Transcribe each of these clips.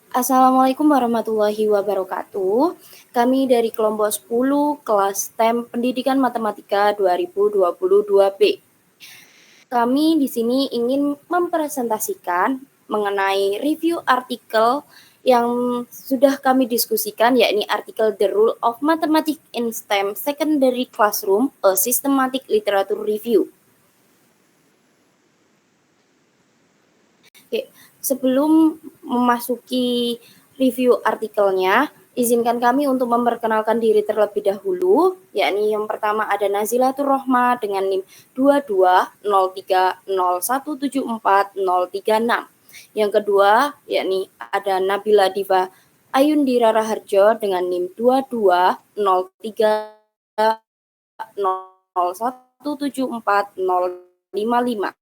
Assalamualaikum warahmatullahi wabarakatuh. Kami dari kelompok 10 kelas STEM Pendidikan Matematika 2022B. Kami di sini ingin mempresentasikan mengenai review artikel yang sudah kami diskusikan, yakni artikel The Rule of Mathematics in STEM Secondary Classroom, a Systematic Literature Review. Oke, sebelum memasuki review artikelnya, izinkan kami untuk memperkenalkan diri terlebih dahulu, yakni yang pertama ada Nazilatur Rohma dengan NIM 2203017436. Yang kedua, yakni ada Nabila Diva Ayundira Raharjo dengan NIM 2203017455.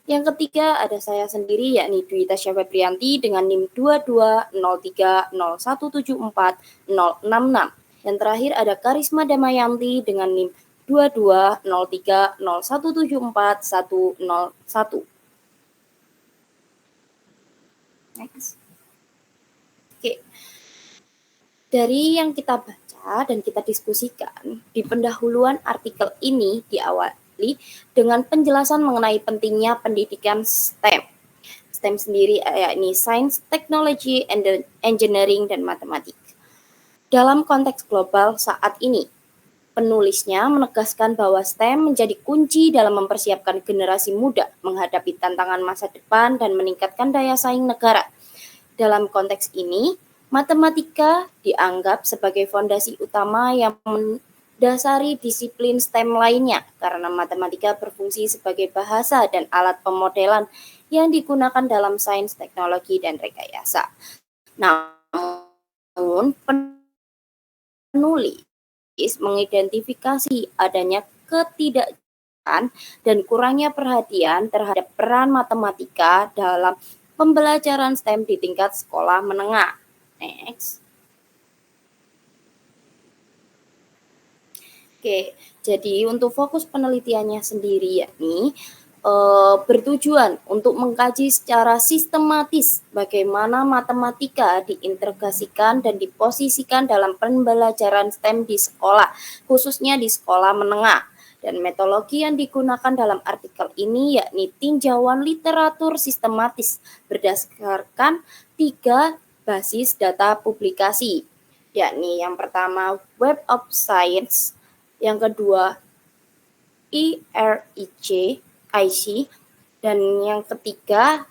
Yang ketiga ada saya sendiri, yakni Dwi Tasya Febrianti dengan NIM 2203017466. Yang terakhir ada Karisma Damayanti dengan NIM 220301741101. Next. Oke. Dari yang kita baca dan kita diskusikan di pendahuluan artikel ini diawali dengan penjelasan mengenai pentingnya pendidikan STEM. STEM sendiri yakni Science, Technology, Engineering, dan Matematik. Dalam konteks global saat ini, penulisnya menegaskan bahwa STEM menjadi kunci dalam mempersiapkan generasi muda menghadapi tantangan masa depan dan meningkatkan daya saing negara. Dalam konteks ini, matematika dianggap sebagai fondasi utama yang dasari disiplin STEM lainnya, karena matematika berfungsi sebagai bahasa dan alat pemodelan yang digunakan dalam sains, teknologi, dan rekayasa. Namun, penulis mengidentifikasi adanya ketidakjelasan dan kurangnya perhatian terhadap peran matematika dalam pembelajaran STEM di tingkat sekolah menengah. Next. Oke, jadi untuk fokus penelitiannya sendiri yakni bertujuan untuk mengkaji secara sistematis bagaimana matematika diintegrasikan dan diposisikan dalam pembelajaran STEM di sekolah, khususnya di sekolah menengah. Dan metodologi yang digunakan dalam artikel ini yakni tinjauan literatur sistematis berdasarkan 3 basis data publikasi, yakni yang pertama Web of Science, yang kedua IRIC, dan yang ketiga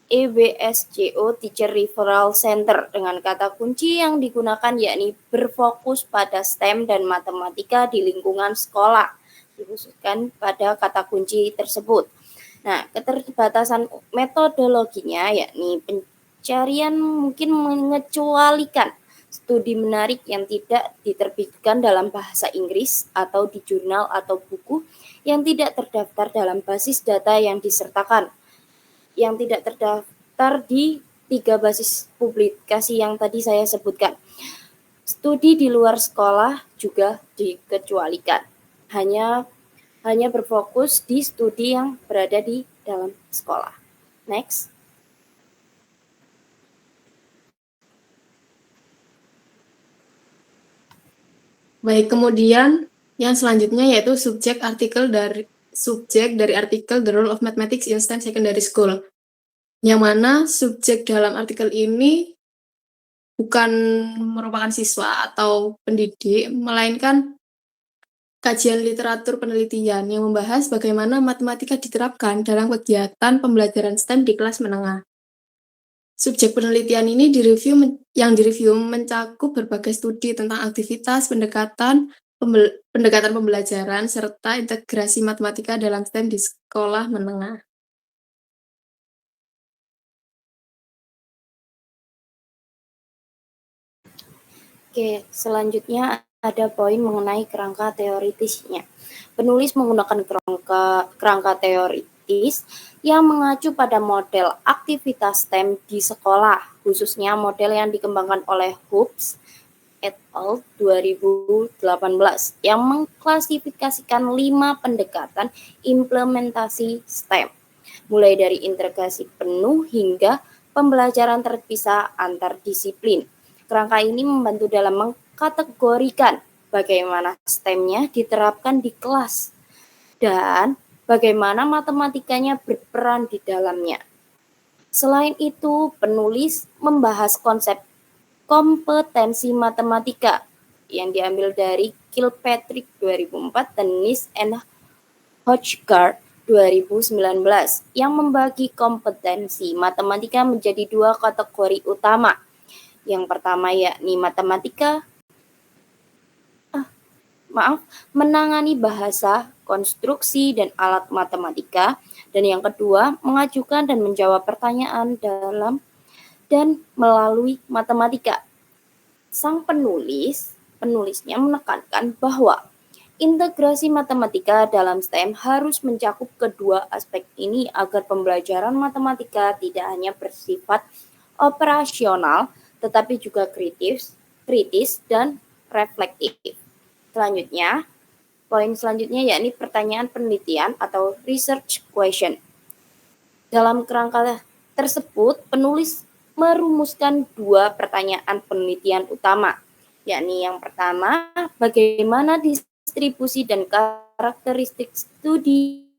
EWSJO Teacher Referral Center, dengan kata kunci yang digunakan yakni berfokus pada STEM dan matematika di lingkungan sekolah, dikhususkan pada kata kunci tersebut. Nah, keterbatasan metodologinya yakni pencarian mungkin mengecualikan studi menarik yang tidak diterbitkan dalam bahasa Inggris atau di jurnal atau buku yang tidak terdaftar dalam basis data yang disertakan, yang tidak terdaftar di 3 basis publikasi yang tadi saya sebutkan. Studi di luar sekolah juga dikecualikan. Hanya berfokus di studi yang berada di dalam sekolah. Next. Baik, kemudian yang selanjutnya yaitu subjek dari artikel The Role of Mathematics in STEM Secondary School. Yang mana subjek dalam artikel ini bukan merupakan siswa atau pendidik, melainkan kajian literatur penelitian yang membahas bagaimana matematika diterapkan dalam kegiatan pembelajaran STEM di kelas menengah. Subjek penelitian ini direview mencakup berbagai studi tentang aktivitas, pendekatan pembelajaran, serta integrasi matematika dalam STEM di sekolah menengah. Oke, selanjutnya ada poin mengenai kerangka teoritisnya. Penulis menggunakan kerangka teoritis yang mengacu pada model aktivitas STEM di sekolah, khususnya model yang dikembangkan oleh Hobbs et al. 2018 yang mengklasifikasikan 5 pendekatan implementasi STEM, mulai dari integrasi penuh hingga pembelajaran terpisah antar disiplin. Kerangka ini membantu dalam mengkategorikan bagaimana STEM-nya diterapkan di kelas dan bagaimana matematikanya berperan di dalamnya. Selain itu, penulis membahas konsep kompetensi matematika yang diambil dari Kilpatrick 2004 dan Nis and Hodgegard 2019 yang membagi kompetensi matematika menjadi dua kategori utama. Yang pertama yakni menangani bahasa, konstruksi, dan alat matematika, dan yang kedua mengajukan dan menjawab pertanyaan dalam dan melalui matematika. Sang penulisnya menekankan bahwa integrasi matematika dalam STEM harus mencakup kedua aspek ini agar pembelajaran matematika tidak hanya bersifat operasional, tetapi juga kritis dan reflektif. Poin selanjutnya yakni pertanyaan penelitian atau research question. Dalam kerangka tersebut, penulis merumuskan dua pertanyaan penelitian utama, yakni yang pertama, bagaimana distribusi dan karakteristik studi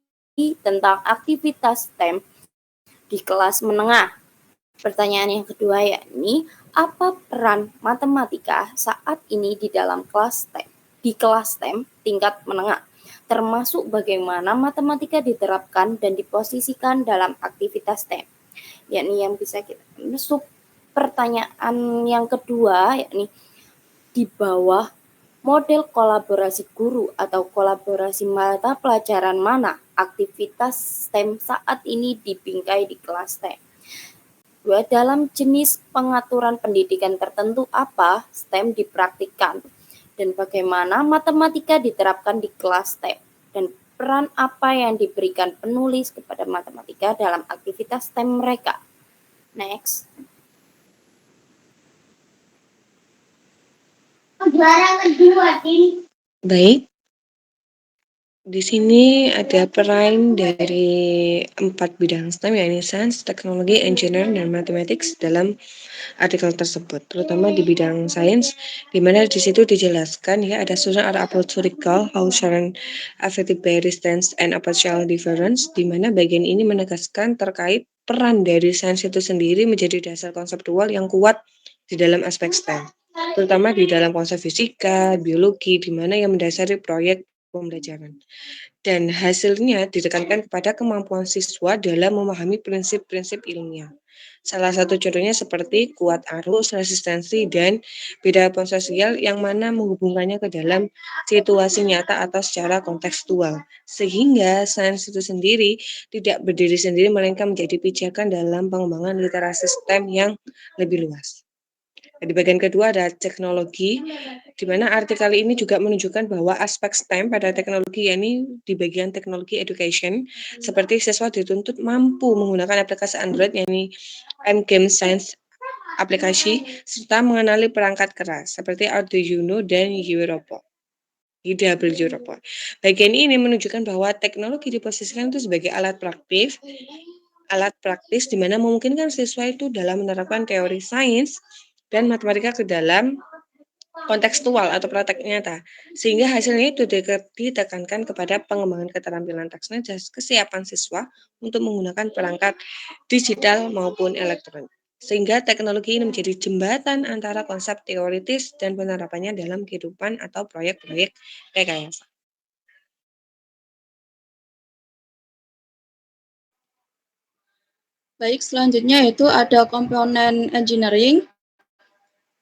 tentang aktivitas STEM di kelas menengah. Pertanyaan yang kedua yakni, apa peran matematika saat ini di dalam kelas STEM tingkat menengah, termasuk bagaimana matematika diterapkan dan diposisikan dalam aktivitas STEM. Yakni yang bisa kita masuk pertanyaan yang kedua yakni di bawah model kolaborasi guru atau kolaborasi mata pelajaran mana aktivitas STEM saat ini dibingkai di kelas STEM. Dua, dalam jenis pengaturan pendidikan tertentu apa STEM dipraktikkan dan bagaimana matematika diterapkan di kelas STEM dan peran apa yang diberikan penulis kepada matematika dalam aktivitas STEM mereka. Next. Baik, di sini ada peran dari 4 bidang STEM, yakni Sains, Teknologi, Engineering, dan Mathematics dalam artikel tersebut, terutama di bidang sains, di mana di situ dijelaskan ya ada student are approach to recall how sharing affected by distance and spatial difference, di mana bagian ini menegaskan terkait peran dari sains itu sendiri menjadi dasar konseptual yang kuat di dalam aspek STEM, terutama di dalam konsep fisika, biologi, di mana yang mendasari proyek pembelajaran. Dan hasilnya ditekankan kepada kemampuan siswa dalam memahami prinsip-prinsip ilmiah. Salah satu contohnya seperti kuat arus, resistensi, dan beda sosial yang mana menghubungkannya ke dalam situasi nyata atau secara kontekstual. Sehingga sains itu sendiri tidak berdiri sendiri, melainkan menjadi pijakan dalam pengembangan literasi STEM yang lebih luas. Di bagian kedua ada teknologi, di mana artikel ini juga menunjukkan bahwa aspek STEM pada teknologi, yakni di bagian teknologi education, seperti siswa dituntut mampu menggunakan aplikasi Android, yakni M-Game Science aplikasi, serta mengenali perangkat keras, seperti Arduino dan Europol. Bagian ini menunjukkan bahwa teknologi diposisikan itu sebagai alat praktis di mana memungkinkan siswa itu dalam menerapkan teori sains dan matematika ke dalam kontekstual atau praktek nyata, sehingga hasilnya itu ditekankan kepada pengembangan keterampilan teknis dan kesiapan siswa untuk menggunakan perangkat digital maupun elektronik. Sehingga teknologi ini menjadi jembatan antara konsep teoritis dan penerapannya dalam kehidupan atau proyek-proyek rekayasa. Baik, selanjutnya yaitu ada komponen engineering.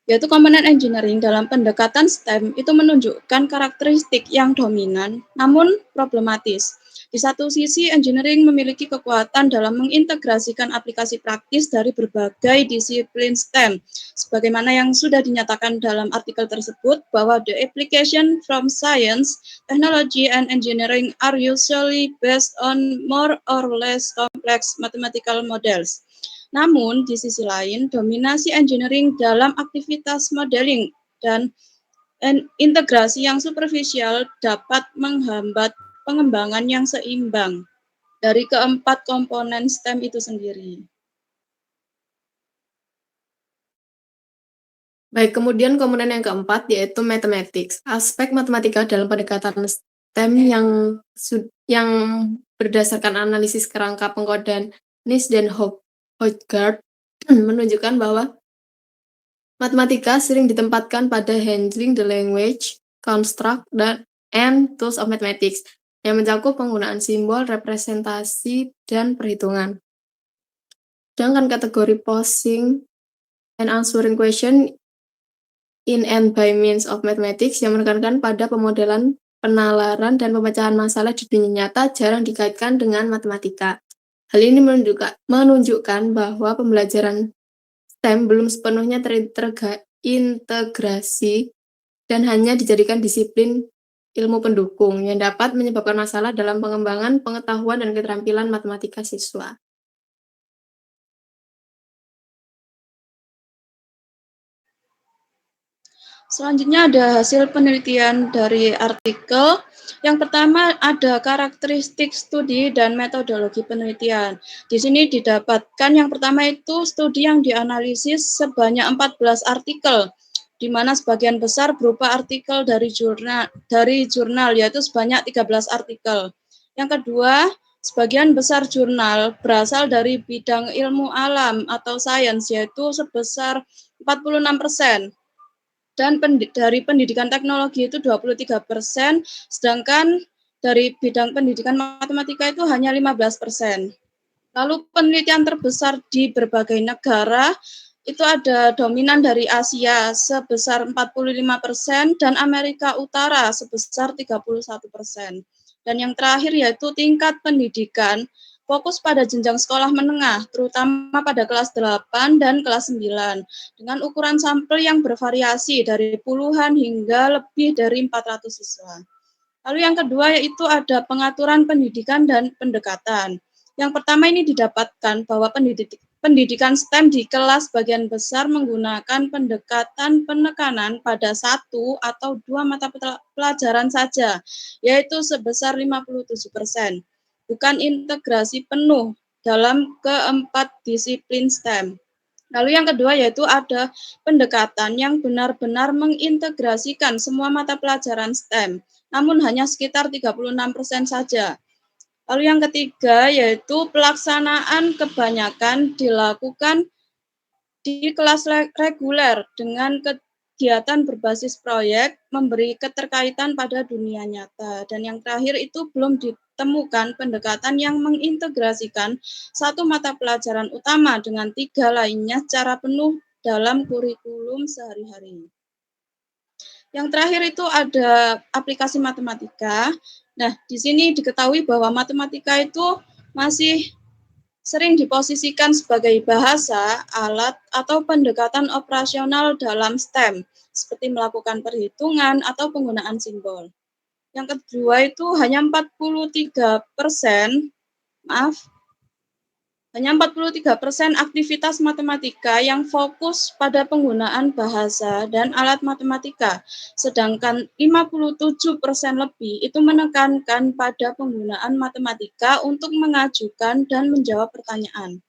Yaitu komponen engineering dalam pendekatan STEM itu menunjukkan karakteristik yang dominan namun problematis. Di satu sisi, engineering memiliki kekuatan dalam mengintegrasikan aplikasi praktis dari berbagai disiplin STEM. Sebagaimana yang sudah dinyatakan dalam artikel tersebut, bahwa the application from science, technology, and engineering are usually based on more or less complex mathematical models. Namun, di sisi lain, dominasi engineering dalam aktivitas modeling dan integrasi yang superficial dapat menghambat pengembangan yang seimbang dari keempat komponen STEM itu sendiri. Baik, kemudian komponen yang keempat yaitu mathematics. Aspek matematika dalam pendekatan STEM yang berdasarkan analisis kerangka pengkodean Nice dan Hojgaard menunjukkan bahwa matematika sering ditempatkan pada handling the language, construct, and tools of mathematics yang mencakup penggunaan simbol, representasi, dan perhitungan. Sedangkan kategori posing and answering question in and by means of mathematics yang menekankan pada pemodelan, penalaran, dan pemecahan masalah di dunia nyata jarang dikaitkan dengan matematika. Hal ini menunjukkan bahwa pembelajaran STEM belum sepenuhnya terintegrasi dan hanya dijadikan disiplin ilmu pendukung yang dapat menyebabkan masalah dalam pengembangan pengetahuan dan keterampilan matematika siswa. Selanjutnya ada hasil penelitian dari artikel. Yang pertama ada karakteristik studi dan metodologi penelitian. Di sini didapatkan yang pertama itu studi yang dianalisis sebanyak 14 artikel, di mana sebagian besar berupa artikel dari jurnal yaitu sebanyak 13 artikel. Yang kedua, sebagian besar jurnal berasal dari bidang ilmu alam atau sains yaitu sebesar 46%. Dan dari pendidikan teknologi itu 23%, sedangkan dari bidang pendidikan matematika itu hanya 15%. Lalu penelitian terbesar di berbagai negara itu ada dominan dari Asia sebesar 45% dan Amerika Utara sebesar 31%. Dan yang terakhir yaitu tingkat pendidikan fokus pada jenjang sekolah menengah, terutama pada kelas 8 dan kelas 9, dengan ukuran sampel yang bervariasi dari puluhan hingga lebih dari 400 siswa. Lalu yang kedua yaitu ada pengaturan pendidikan dan pendekatan. Yang pertama ini didapatkan bahwa pendidikan STEM di kelas bagian besar menggunakan pendekatan penekanan pada satu atau dua mata pelajaran saja, yaitu sebesar 57%. Bukan integrasi penuh dalam keempat disiplin STEM. Lalu yang kedua yaitu ada pendekatan yang benar-benar mengintegrasikan semua mata pelajaran STEM, namun hanya sekitar 36% saja. Lalu yang ketiga yaitu pelaksanaan kebanyakan dilakukan di kelas reguler dengan kegiatan berbasis proyek memberi keterkaitan pada dunia nyata. Dan yang terakhir itu belum ditemukan pendekatan yang mengintegrasikan satu mata pelajaran utama dengan tiga lainnya secara penuh dalam kurikulum sehari-hari. Yang terakhir itu ada aplikasi matematika. Nah, di sini diketahui bahwa matematika itu masih sering diposisikan sebagai bahasa, alat, atau pendekatan operasional dalam STEM, seperti melakukan perhitungan atau penggunaan simbol. Yang kedua itu hanya 43%, hanya 43% aktivitas matematika yang fokus pada penggunaan bahasa dan alat matematika, sedangkan 57% lebih itu menekankan pada penggunaan matematika untuk mengajukan dan menjawab pertanyaan.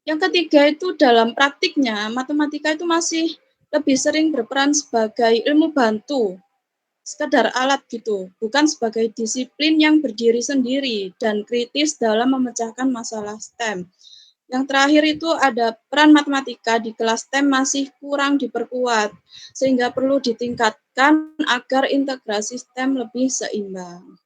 Yang ketiga itu dalam praktiknya, matematika itu masih lebih sering berperan sebagai ilmu bantu, sekedar alat gitu, bukan sebagai disiplin yang berdiri sendiri dan kritis dalam memecahkan masalah STEM. Yang terakhir itu ada peran matematika di kelas STEM masih kurang diperkuat, sehingga perlu ditingkatkan agar integrasi STEM lebih seimbang.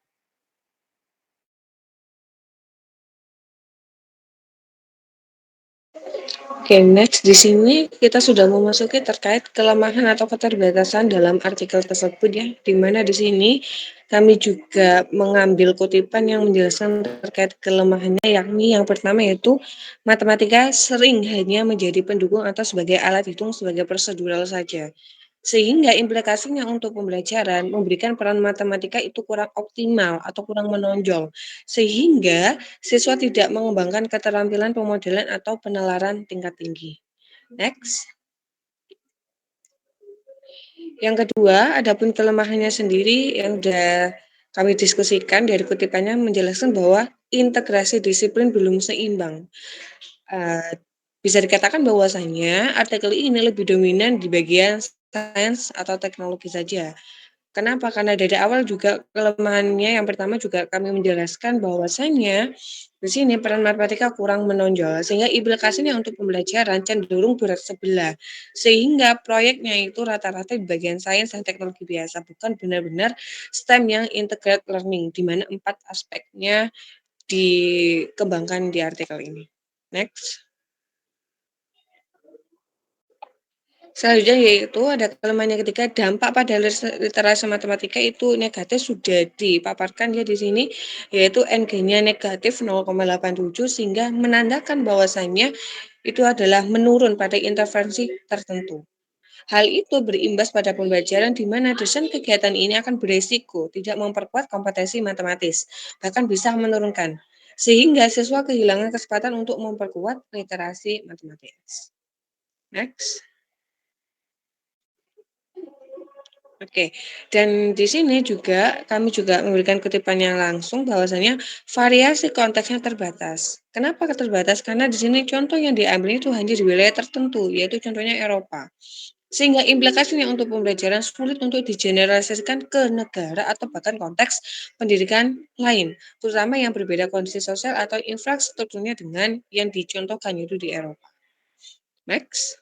Oke, next di sini kita sudah memasuki terkait kelemahan atau keterbatasan dalam artikel tersebut ya, di mana di sini kami juga mengambil kutipan yang menjelaskan terkait kelemahannya, yakni yang pertama yaitu matematika sering hanya menjadi pendukung atau sebagai alat hitung sebagai prosedural saja. Sehingga implikasinya untuk pembelajaran memberikan peran matematika itu kurang optimal atau kurang menonjol. Sehingga siswa tidak mengembangkan keterampilan pemodelan atau penalaran tingkat tinggi. Next. Yang kedua, adapun kelemahannya sendiri yang sudah kami diskusikan dari kutipannya menjelaskan bahwa integrasi disiplin belum seimbang. Bisa dikatakan bahwasanya artikel ini lebih dominan di bagian sains atau teknologi saja. Kenapa? Karena dari awal juga kelemahannya yang pertama juga kami menjelaskan bahwasanya di sini peran matematika kurang menonjol, sehingga implikasinya untuk pembelajaran cenderung berat sebelah. Sehingga proyeknya itu rata-rata di bagian sains dan teknologi biasa, bukan benar-benar STEM yang integrated learning, di mana 4 aspeknya dikembangkan di artikel ini. Next. Selanjutnya yaitu ada kelemahan yang ketiga, dampak pada literasi matematika itu negatif sudah dipaparkan ya di sini, yaitu NG-nya negatif 0,87 sehingga menandakan bahwasannya itu adalah menurun pada intervensi tertentu. Hal itu berimbas pada pembelajaran di mana desain kegiatan ini akan beresiko tidak memperkuat kompetensi matematis, bahkan bisa menurunkan, sehingga siswa kehilangan kesempatan untuk memperkuat literasi matematis. Next. Oke, dan di sini juga kami juga memberikan kutipan yang langsung bahwasanya variasi konteksnya terbatas. Kenapa terbatas? Karena di sini contoh yang diambil itu hanya di wilayah tertentu, yaitu contohnya Eropa. Sehingga implikasinya untuk pembelajaran sulit untuk digeneralisasikan ke negara atau bahkan konteks pendidikan lain, terutama yang berbeda kondisi sosial atau infrastrukturnya dengan yang dicontohkan yaitu di Eropa. Next.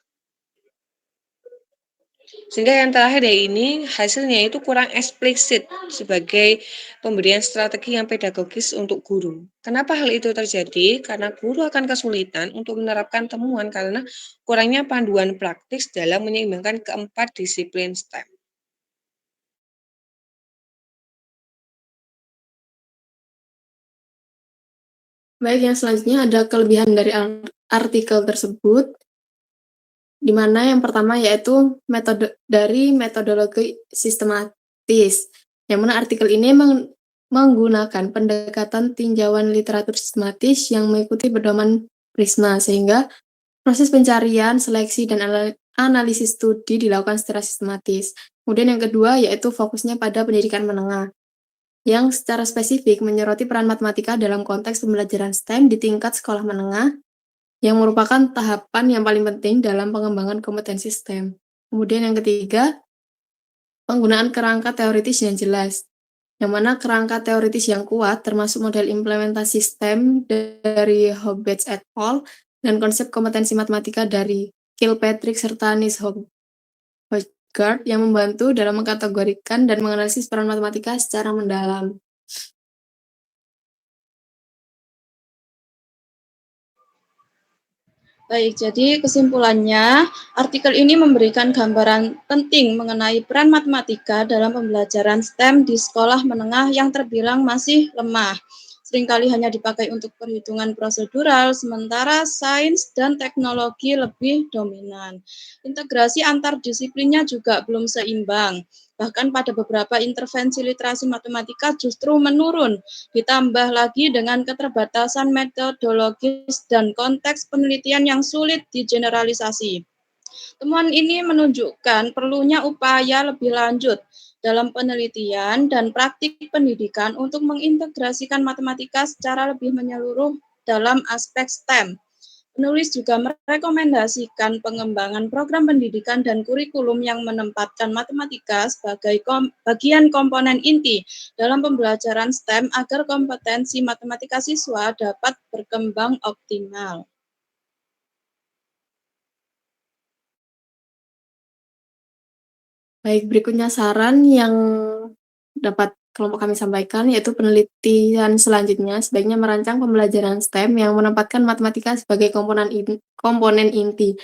Sehingga yang terakhir ya ini hasilnya itu kurang eksplisit sebagai pemberian strategi yang pedagogis untuk guru. Kenapa hal itu terjadi? Karena guru akan kesulitan untuk menerapkan temuan karena kurangnya panduan praktis dalam menyeimbangkan keempat disiplin STEM. Baik, yang selanjutnya ada kelebihan dari artikel tersebut, di mana yang pertama yaitu metodologi sistematis, yang mana artikel ini menggunakan pendekatan tinjauan literatur sistematis yang mengikuti pedoman Prisma, sehingga proses pencarian, seleksi, dan analisis studi dilakukan secara sistematis. Kemudian yang kedua yaitu fokusnya pada pendidikan menengah, yang secara spesifik menyoroti peran matematika dalam konteks pembelajaran STEM di tingkat sekolah menengah, yang merupakan tahapan yang paling penting dalam pengembangan kompetensi STEM. Kemudian yang ketiga, penggunaan kerangka teoritis yang jelas, yang mana kerangka teoritis yang kuat termasuk model implementasi STEM dari Hobbes et al. Dan konsep kompetensi matematika dari Kilpatrick serta Nis Hojgaard yang membantu dalam mengkategorikan dan menganalisis peran matematika secara mendalam. Baik, jadi kesimpulannya, artikel ini memberikan gambaran penting mengenai peran matematika dalam pembelajaran STEM di sekolah menengah yang terbilang masih lemah. Seringkali hanya dipakai untuk perhitungan prosedural, sementara sains dan teknologi lebih dominan. Integrasi antar disiplinnya juga belum seimbang. Bahkan pada beberapa intervensi literasi matematika justru menurun, ditambah lagi dengan keterbatasan metodologis dan konteks penelitian yang sulit digeneralisasi. Temuan ini menunjukkan perlunya upaya lebih lanjut dalam penelitian dan praktik pendidikan untuk mengintegrasikan matematika secara lebih menyeluruh dalam aspek STEM. Penulis juga merekomendasikan pengembangan program pendidikan dan kurikulum yang menempatkan matematika sebagai bagian komponen inti dalam pembelajaran STEM agar kompetensi matematika siswa dapat berkembang optimal. Baik, berikutnya saran yang dapat kelompok kami sampaikan, yaitu penelitian selanjutnya sebaiknya merancang pembelajaran STEM yang menempatkan matematika sebagai komponen inti,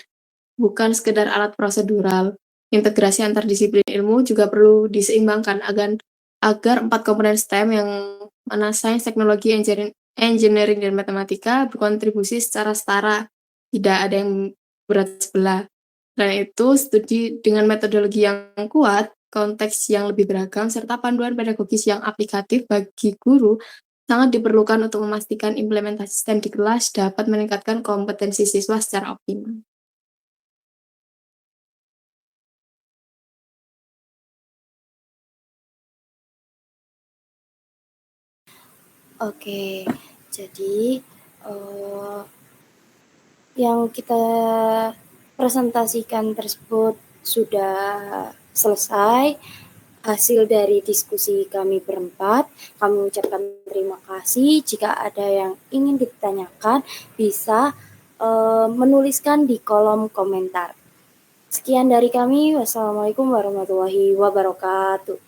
bukan sekedar alat prosedural. Integrasi antar disiplin ilmu juga perlu diseimbangkan agar 4 komponen STEM yang mana sains, teknologi, engineering, dan matematika berkontribusi secara setara, tidak ada yang berat sebelah. Selain itu, studi dengan metodologi yang kuat, konteks yang lebih beragam, serta panduan pedagogis yang aplikatif bagi guru sangat diperlukan untuk memastikan implementasi STEM di kelas dapat meningkatkan kompetensi siswa secara optimal. Oke, jadi yang kita presentasikan tersebut sudah selesai. Hasil dari diskusi kami berempat, kami ucapkan terima kasih. Jika ada yang ingin ditanyakan, bisa menuliskan di kolom komentar. Sekian dari kami. Wassalamualaikum warahmatullahi wabarakatuh.